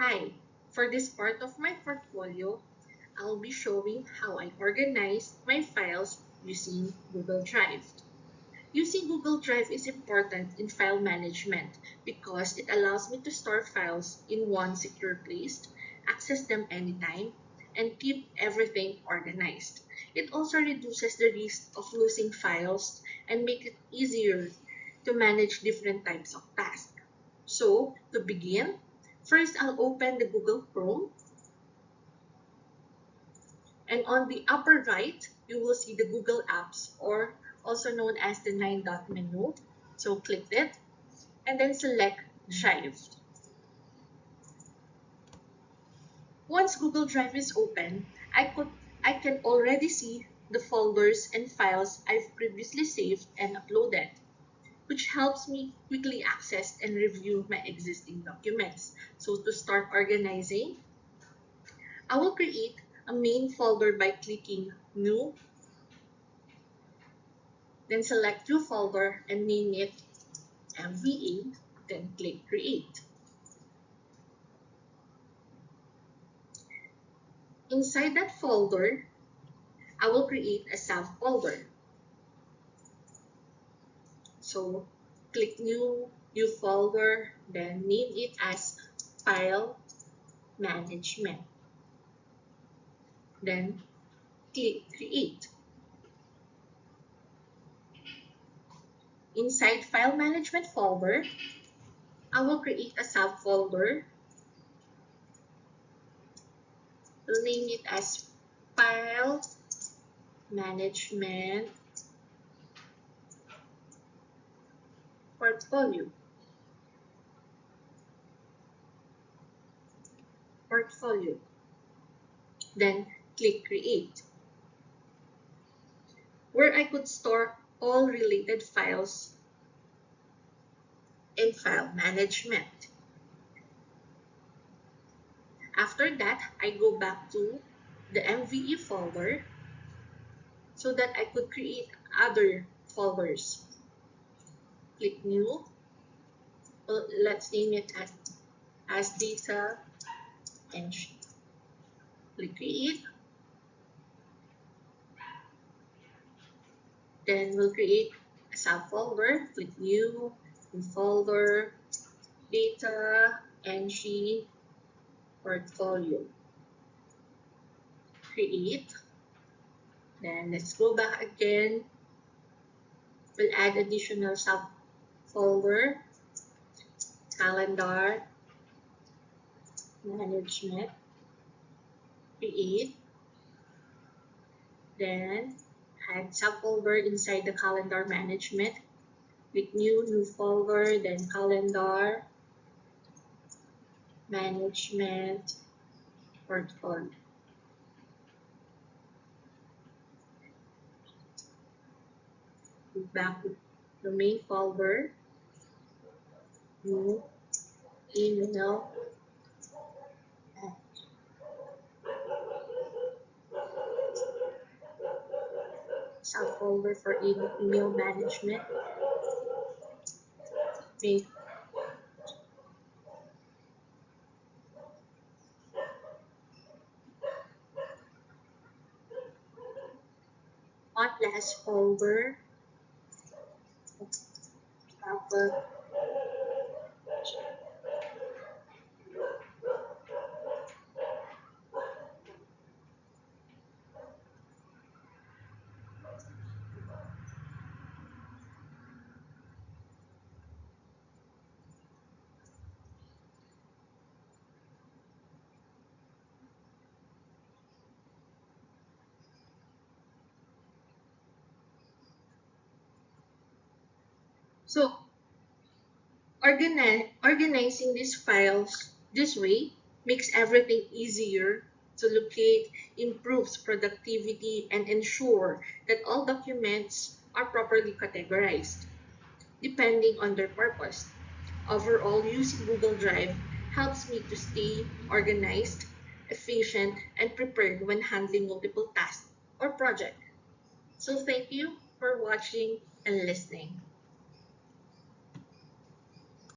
Hi, for this part of my portfolio, I'll be showing how I organize my files using Google Drive. Using Google Drive is important in file management because it allows me to store files in one secure place, access them anytime, and keep everything organized. It also reduces the risk of losing files and make it easier to manage different types of tasks. So, to begin, first I'll open the Google Chrome, and on the upper right, you will see the Google Apps, or also known as the 9-dot menu. So click it and then select Drive. Once Google Drive is open, I can already see the folders and files I've previously saved and uploaded, which helps me quickly access and review my existing documents. So to start organizing, I will create a main folder by clicking New, then select New Folder and name it MVA, then click Create. Inside that folder, I will create a subfolder. So click New Folder, then name it as File Management. Then click Create. Inside File Management folder, I will create a subfolder. We'll name it as File Management Portfolio. Then click Create, where I could store all related files in File Management. After that, I go back to the MVE folder so that I could create other folders. Click New. Well, let's name it as Data Entry. Click Create. Then we'll create a subfolder. Click New Folder, Data Entry Portfolio. Create. Then let's go back again. We'll add additional subfolder, Calendar Management. Create. Then add subfolder inside the Calendar Management. Click New Folder, then Calendar Management Portfolio. Go back to the main folder, New Email, subfolder for email management. Make one last folder, So organizing these files this way makes everything easier to locate, improves productivity, and ensure that all documents are properly categorized, depending on their purpose. Overall, using Google Drive helps me to stay organized, efficient, and prepared when handling multiple tasks or projects. So thank you for watching and listening.